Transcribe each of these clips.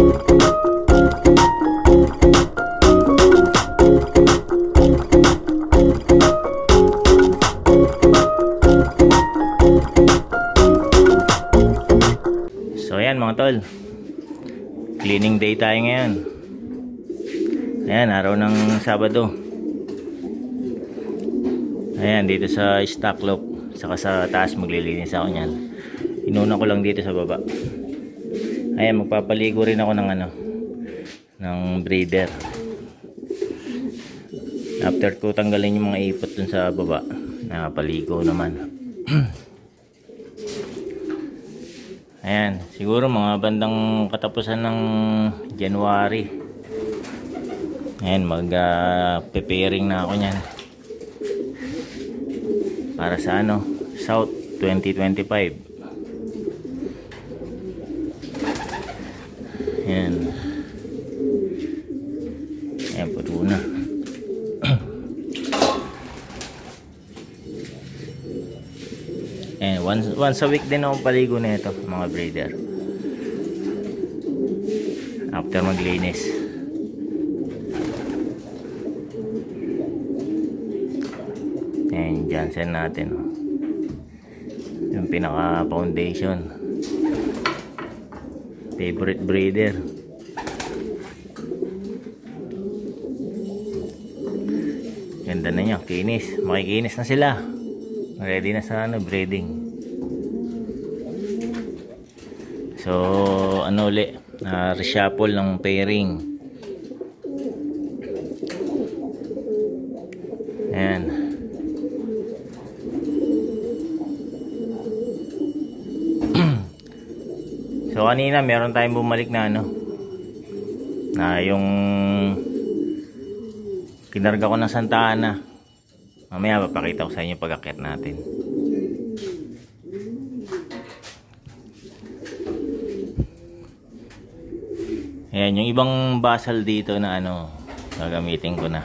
So ayan mga tol, cleaning day tayo ngayon. Ayan, araw ng Sabado. Ayan, dito sa stock loop, saka sa taas maglilinis ako niyan. Inuna ko lang dito sa baba. Ayan, magpapaligo rin ako ng ng breeder. After ko tanggalin yung mga ipot dun sa baba, nakapaligo naman. Ayan, siguro mga bandang katapusan ng January. Ayan, mag-preparing na ako niyan. Para sa South 2025. Ayan. Ayan, puto na. Ayan, once a week din ako paligo na ito, mga breeder. After maglinis. Ayan, Johnson natin. Yung pinaka foundation. Favorite breeder. Ganda na niya, kinis. Makikinis na sila. Ready na sa breeding. So ulit, reshuffle ng pairing. Ayan. So kanina meron tayong bumalik na na yung kinarga ko ng Santa Ana. Mamaya papakita ko sa inyo pag-akyat natin. Ayan, yung ibang basal dito na gagamitin ko na.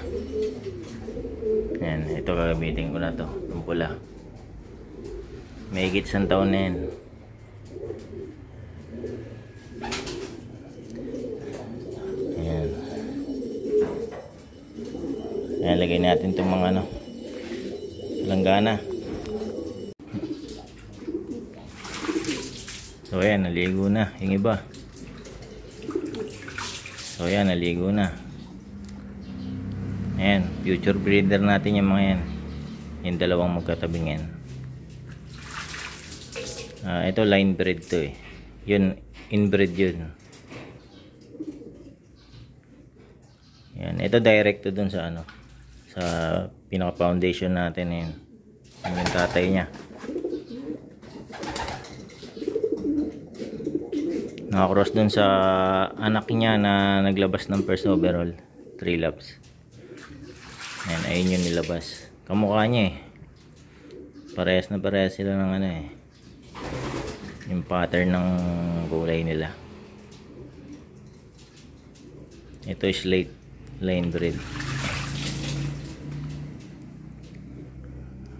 Ayan, ito gagamitin ko na to, yung pula. May higit isang taon na yan. Ayan. Ayan, lagay natin itong mga langgana. So ayan, naligo na yung iba. So ayan, naligo na. Ayan, future breeder natin yung mga yan. Yung dalawang magkatabing yan. Ito line bred to Yun, inbred yun. Ayan, ito direct to dun sa sa pinaka foundation natin. Ayan, yung tatay niya. Nakakross dun sa anak niya na naglabas ng first overall 3 laps. Ayan, ayun yung nilabas. Kamukha niya parehas na parehas sila ng yung pattern ng kulay nila. Ito is late line breed.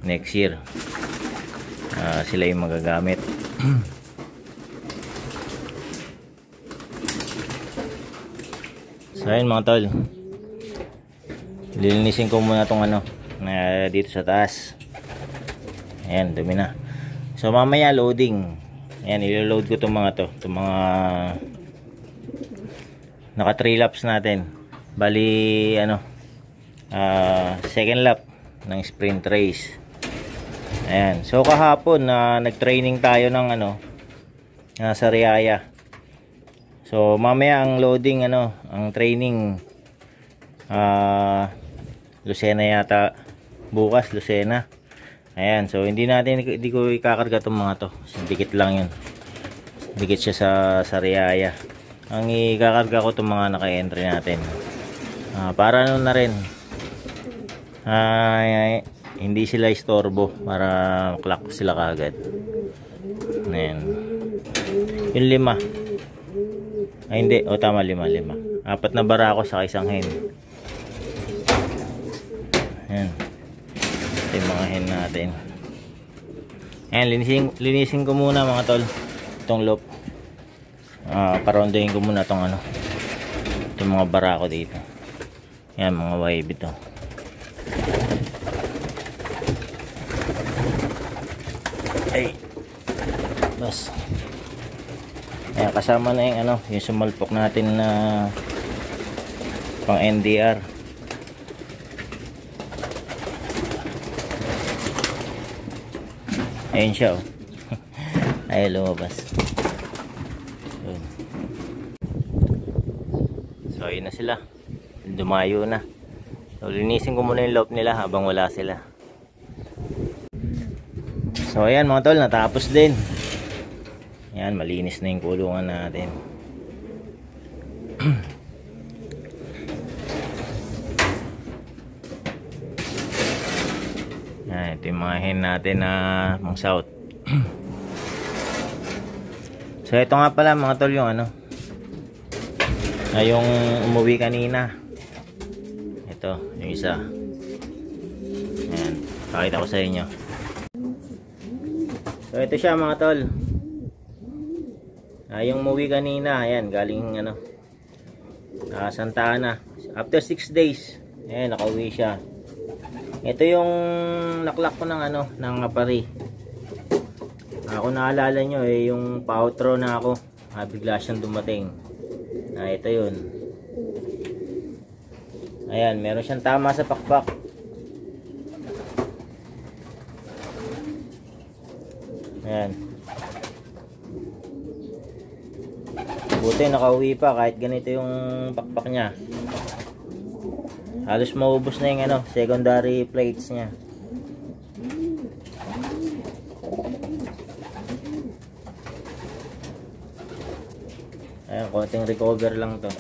Next year sila yung magagamit. So ayun mga tol, lilinisin ko muna tong dito sa taas. Ayan, dumi na. So mamaya loading. Ayan, ilo-load ko itong mga naka 3 laps natin. Bali second lap ng sprint race. Ayan, so kahapon nag-training tayo ng sa Riaya. So mamaya ang loading ang training Lucena yata bukas, Lucena. Ayan, so hindi ko ikakarga itong mga to. Dikit lang yun. Dikit siya sa Riaya. Ang ikakarga ko itong mga naka-entry natin. Para na rin. Hindi sila istorbo para clock sila kagad. Ayan. Yung 5. Ay hindi, tama, 5. 4 na bara ako sa isang hen. Ayan. Ito yung mga hen natin. Ayan, linisin ko muna mga tol itong loop. Parondoyin ko muna tong ano, itong mga barako dito. Yan, mga wave ito. Ay, bas. Ayan, kasama na yung ano, yung sumalpok natin na pang NDR. Ayun siya, oh. Ay, lumabas. Yun. So, ayun na sila. Dumayo na. So, linisin ko muna yung loob nila habang wala sila. So, ayan mga tol, natapos din. Ayan, malinis na yung kulungan natin. Ayan, ito yung mga hen natin na mga south. So, ito nga pala mga tol yung ano, yung umuwi kanina. Ito, yung isa. Ayan, pakita ko sa inyo. So, ito siya mga tol. Yung umuwi kanina, ayan, galing ano, Santa Ana. After 6 days, ayan, nakauwi siya. Ito yung naklak ko ng ano, ng apari. Ako naalala nyo yung pa-outro na ako, bigla siyang dumating. Ito yun. Ayan, meron siyang tama sa pakpak. Ayan. Buti nakauwi pa kahit ganito yung pakpak niya. Halos maubos na yung ano, secondary plates niya. Ayan, konting recover lang to.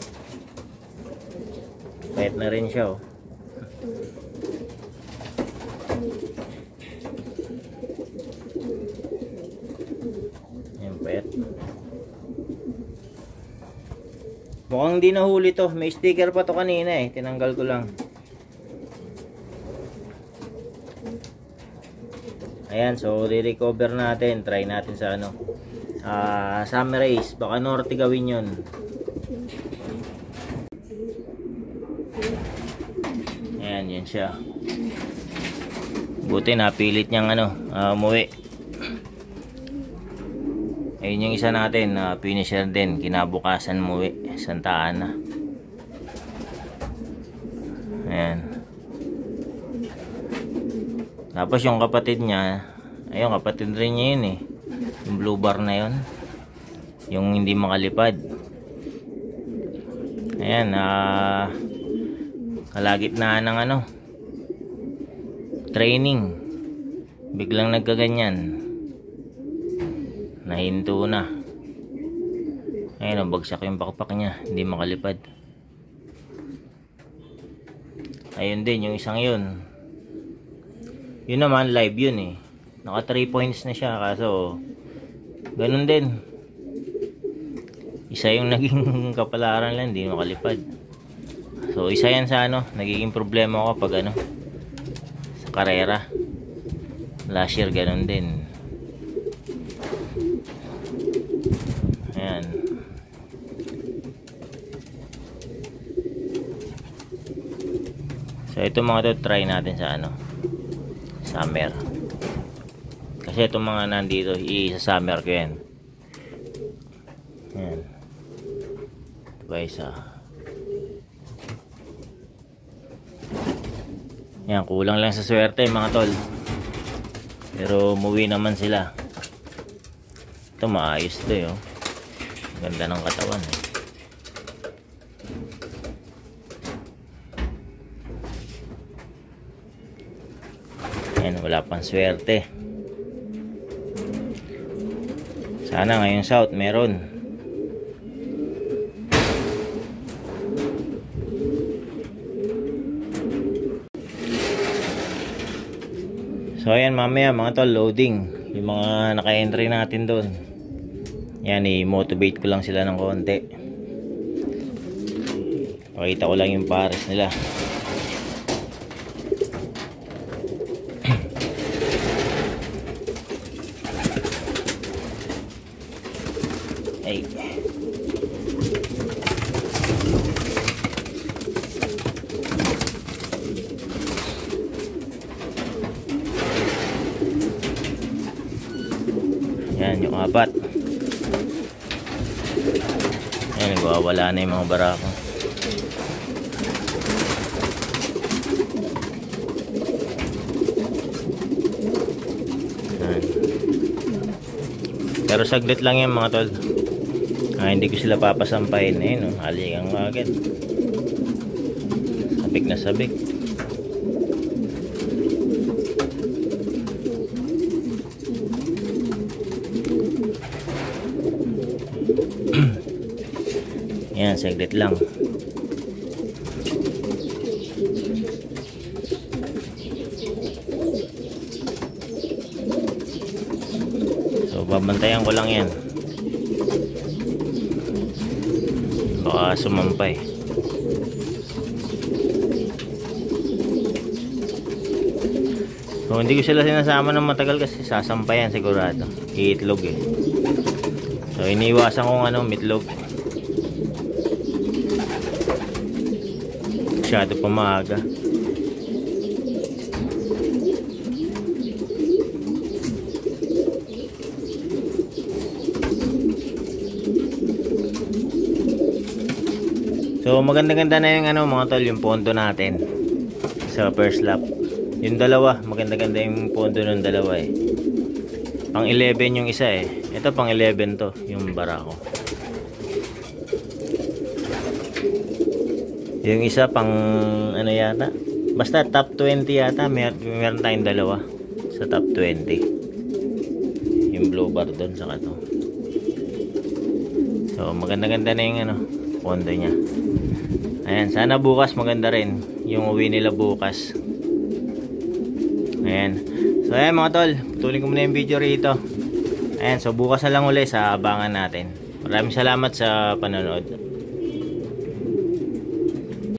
Payat na rin siya, oh. Ayan, payat. Mukhang hindi nahuli to. May sticker pa to kanina eh. Tinanggal ko lang. Ayan, so re-recover natin. Try natin sa ano, summer race. Baka norte gawin yun. Ayan, yan siya. Buti napilit niyang ano, umuwi. Ayun yung isa natin, finisher din. Kinabukasan umuwi. Santa Ana. Ayan. Tapos yung kapatid niya, ayun, kapatid rin niya yun eh. Yung blue bar na yun, yung hindi makalipad. Ayan, kalagitnaan ng ano, training, biglang nagkaganyan, nahinto na. Ayun, bagsak yung pakpak niya, hindi makalipad. Ayun din yung isang yun. Yun naman live yun eh, naka 3 points na siya, kaso ganun din, isa yung naging kapalaran lang, hindi makalipad. So isa yan sa ano, nagiging problema ko pag ano, sa karera. Last year ganun din. Ayan. So ito mga to, try natin sa ano, summer. Kasi itong mga nandito, sa summer ko yan. Ayan. Ito isa. Ayan, kulang lang sa swerte mga tol. Pero umuwi naman sila. Ito maayos to eh, oh. Ganda ng katawan eh. Ayan, wala pang swerte. Sana ngayong south meron. So ayan, mamaya mga tol, loading yung mga naka-entry natin doon. Yan, i-motivate ko lang sila ng konti. Pakita ko lang yung pares nila. Ay. apat. Ayan, nagwawala na yung mga barako. Ayan. Pero saglit lang yan mga tol. Hindi ko sila papasampahin. Ayun, halikan nga agad. Sabik na sabik. Yan, saglit lang. So, babantayan ko lang yan. Baka sumampay. So, hindi ko sila sinasama ng matagal kasi sasampayan sigurado. Iitlog eh. So, iniwasan kong mitlog. Masyado pa maaga. So maganda-ganda na yung mga tol, yung pondo natin sa first lap. Yung dalawa, maganda-ganda yung pondo ng dalawa eh. Pang 11 yung isa eh. Ito pang 11 to, yung barako. Yung isa pang yata, basta top 20 yata. Meron tayong dalawa sa top 20. Yung blue bar doon saka to. So maganda-ganda na yung pondo nya. Ayan, sana bukas maganda rin yung uwi nila bukas. Ayan. So ayan mga tol, putulin ko muna yung video rito. Ayan, so bukas na lang uli sa abangan natin. Maraming salamat sa panonood.